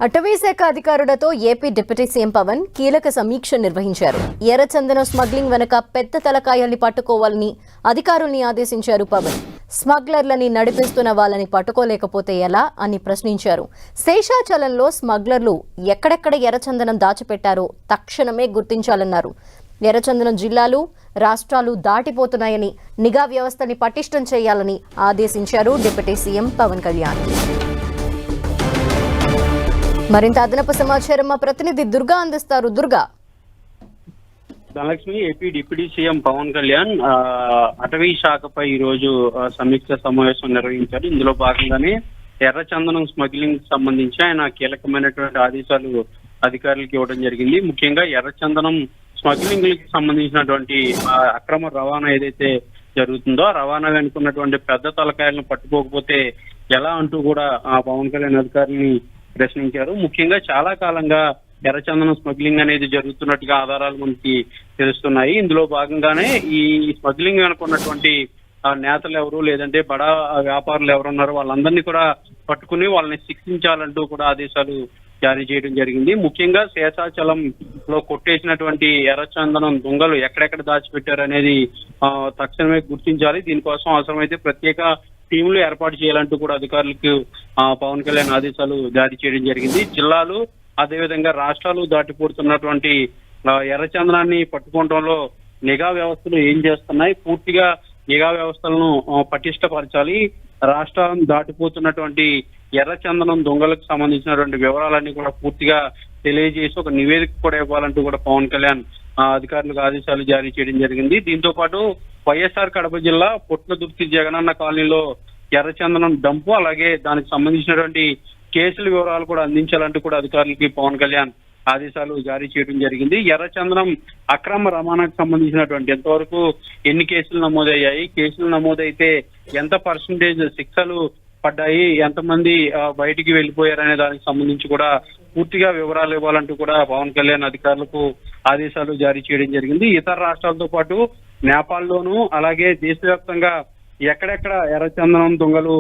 అటవీ శాఖ అధికారులతో ఏపీ డిప్యూటీ సీఎం పవన్ కీలక సమీక్ష నిర్వహించారు. ఎర్రచందనం స్మగ్లింగ్ వెనుక పెద్ద తలకాయల్ని పట్టుకోవాలని అధికారుల్ని ఆదేశించారు పవన్. స్మగ్లర్లని నడిపిస్తున్న వాళ్ళని పట్టుకోలేకపోతే ఎలా అని ప్రశ్నించారు. శేషాచలంలో స్మగ్లర్లు ఎక్కడెక్కడ ఎర్రచందనం దాచిపెట్టారో తక్షణమే గుర్తించాలన్నారు. ఎర్రచందనం జిల్లాలు, రాష్ట్రాలు దాటిపోతున్నాయని, నిఘా వ్యవస్థని పటిష్టం చేయాలని ఆదేశించారు డిప్యూటీ సీఎం పవన్ కళ్యాణ్. మరింత అదనపు సమాచారం మా ప్రతినిధి దుర్గా అందిస్తారు. దుర్గా. ధనలక్ష్మి, ఏపీ డిప్యూటీ సీఎం పవన్ కళ్యాణ్ అటవీ శాఖపై ఈ రోజు సమీక్ష సమావేశం నిర్వహించారు. ఇందులో భాగంగానే ఎర్రచందనం స్మగ్లింగ్ సంబంధించి ఆయన కీలకమైనటువంటి ఆదేశాలు అధికారులకు ఇవ్వడం జరిగింది. ముఖ్యంగా ఎర్రచందనం స్మగ్లింగ్ కి సంబంధించినటువంటి అక్రమ రవాణా ఏదైతే జరుగుతుందో ఆ రవాణా వెనుకున్నటువంటి పెద్ద తలకాయలను పట్టుకోకపోతే ఎలా అంటూ కూడా పవన్ కళ్యాణ్ అధికారులని ప్రశ్నించారు. ముఖ్యంగా చాలా కాలంగా ఎర్రచందనం స్మగ్లింగ్ అనేది జరుగుతున్నట్టుగా ఆధారాలు మనకి తెలుస్తున్నాయి. ఇందులో భాగంగానే ఈ స్మగ్లింగ్ అనుకున్నటువంటి నేతలు ఎవరు, లేదంటే బడా వ్యాపారులు ఎవరున్నారో వాళ్ళందరినీ కూడా పట్టుకుని వాళ్ళని శిక్షించాలంటూ కూడా ఆదేశాలు జారీ చేయడం జరిగింది. ముఖ్యంగా శేషాచలంలో కొట్టేసినటువంటి ఎర్రచందనం దొంగలు ఎక్కడెక్కడ దాచిపెట్టారు అనేది తక్షణమే గుర్తించాలి. దీనికోసం అవసరమైతే ప్రత్యేక టీంలు ఏర్పాటు చేయాలంటూ కూడా అధికారులకు పవన్ కళ్యాణ్ ఆదేశాలు జారీ చేయడం జరిగింది. జిల్లాలు, అదేవిధంగా రాష్ట్రాలు దాటిపోతున్నటువంటి ఎర్రచందనాన్ని పట్టుకోవడంలో నిఘా వ్యవస్థలు ఏం చేస్తున్నాయి, పూర్తిగా నిఘా వ్యవస్థలను పటిష్టపరచాలి. రాష్ట్రాలను దాటిపోతున్నటువంటి ఎర్రచందనం దొంగలకు సంబంధించినటువంటి వివరాలన్నీ కూడా పూర్తిగా తెలియజేసి ఒక నివేదిక కూడా ఇవ్వాలంటూ కూడా పవన్ కళ్యాణ్ అధికారులకు ఆదేశాలు జారీ చేయడం జరిగింది. దీంతో పాటు వైఎస్ఆర్ కడప జిల్లా పొట్లదుర్తి జగనన్న కాలనీలో ఎర్రచందనం డంపు, అలాగే దానికి సంబంధించినటువంటి కేసుల వివరాలు కూడా అందించాలంటూ కూడా అధికారులకి పవన్ కళ్యాణ్ ఆదేశాలు జారీ చేయడం జరిగింది. ఎర్రచందనం అక్రమ రవాణాకు సంబంధించినటువంటి ఎంతవరకు ఎన్ని కేసులు నమోదయ్యాయి, కేసులు నమోదైతే ఎంత పర్సంటేజ్ శిక్షలు పడ్డాయి, ఎంతమంది బయటికి వెళ్ళిపోయారనే దానికి సంబంధించి కూడా పూర్తిగా వివరాలు ఇవ్వాలంటూ కూడా పవన్ కళ్యాణ్ అధికారులకు ఆదేశాలు జారీ చేయడం జరిగింది. ఇతర రాష్ట్రాలతో పాటు నేపాల్లోనూ, అలాగే దేశవ్యాప్తంగా ఎక్కడెక్కడ ఎర్రచందనం దొంగలు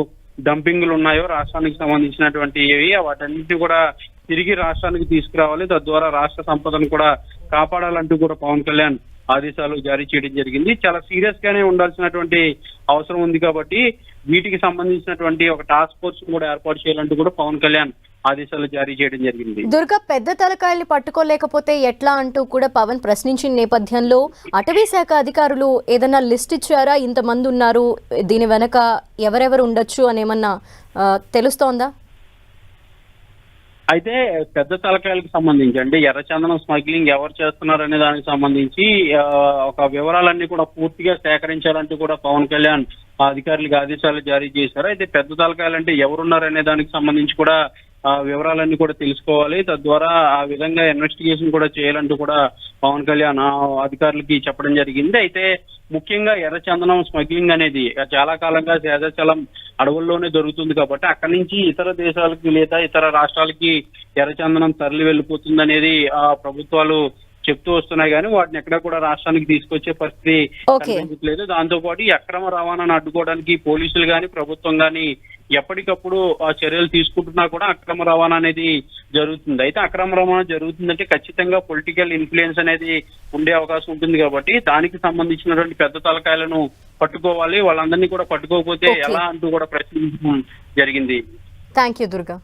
డంపింగ్లు ఉన్నాయో రాష్ట్రానికి సంబంధించినటువంటి వాటన్నిటి కూడా తిరిగి రాష్ట్రానికి తీసుకురావాలి. తద్వారా రాష్ట్ర సంపదను కూడా కాపాడాలంటూ కూడా పవన్ కళ్యాణ్ ఆదేశాలు జారీ చేయడం జరిగింది. చాలా సీరియస్ గానే ఉండాల్సినటువంటి అవసరం ఉంది కాబట్టి వీటికి సంబంధించినటువంటి ఒక టాస్క్ ఫోర్స్ కూడా ఏర్పాటు చేయాలంటూ కూడా పవన్ కళ్యాణ్ ఆదేశాలు జారీ చేయడం జరిగింది. దుర్గా, పెద్ద తలకాయల్ని పట్టుకోలేకపోతే ఎట్లా అంటూ కూడా పవన్ ప్రశ్నించిన నేపథ్యంలో అటవీ శాఖ అధికారులు ఏదన్నా లిస్ట్ ఇచ్చారా? ఇంతమంది ఉన్నారు, దీని వెనక ఎవరెవరు ఉండొచ్చు అని ఏమన్నా తెలుస్తోందా? అయితే పెద్ద తలకాయలకు సంబంధించి అంటే ఎర్రచందనం స్మగ్లింగ్ ఎవరు చేస్తున్నారు అనే దానికి సంబంధించి ఒక వివరాలన్నీ కూడా పూర్తిగా సేకరించాలంటూ కూడా పవన్ కళ్యాణ్ అధికారులకు ఆదేశాలు జారీ చేశారు. అయితే పెద్ద తలకాయలు అంటే ఎవరున్నారు అనే దానికి సంబంధించి కూడా వివరాలన్నీ కూడా తెలుసుకోవాలి. తద్వారా ఆ విధంగా ఇన్వెస్టిగేషన్ కూడా చేయాలంటూ కూడా పవన్ కళ్యాణ్ అధికారులకి చెప్పడం జరిగింది. అయితే ముఖ్యంగా ఎర్రచందనం స్మగ్లింగ్ అనేది చాలా కాలంగా శేషాచలం అడవుల్లోనే దొరుకుతుంది కాబట్టి అక్కడి నుంచి ఇతర దేశాలకి లేదా ఇతర రాష్ట్రాలకి ఎర్రచందనం తరలి వెళ్ళిపోతుంది అనేది ప్రభుత్వాలు చెప్తూ వస్తున్నాయి, కానీ వాటిని ఎక్కడ కూడా రాష్ట్రానికి తీసుకొచ్చే పరిస్థితి కనిపించట్లేదు. దాంతో పాటు ఈ అక్రమ రవాణాను అడ్డుకోవడానికి పోలీసులు గాని, ప్రభుత్వం గాని ఎప్పటికప్పుడు చర్యలు తీసుకుంటున్నా కూడా అక్రమ రవాణా అనేది జరుగుతుంది. అయితే అక్రమ రవాణా జరుగుతుందంటే ఖచ్చితంగా పొలిటికల్ ఇన్ఫ్లుయెన్స్ అనేది ఉండే అవకాశం ఉంటుంది కాబట్టి దానికి సంబంధించినటువంటి పెద్ద తలకాయలను పట్టుకోవాలి. వాళ్ళందరినీ కూడా పట్టుకోకపోతే ఎలా అంటూ కూడా ప్రశ్నించడం జరిగింది. Thank you Durga.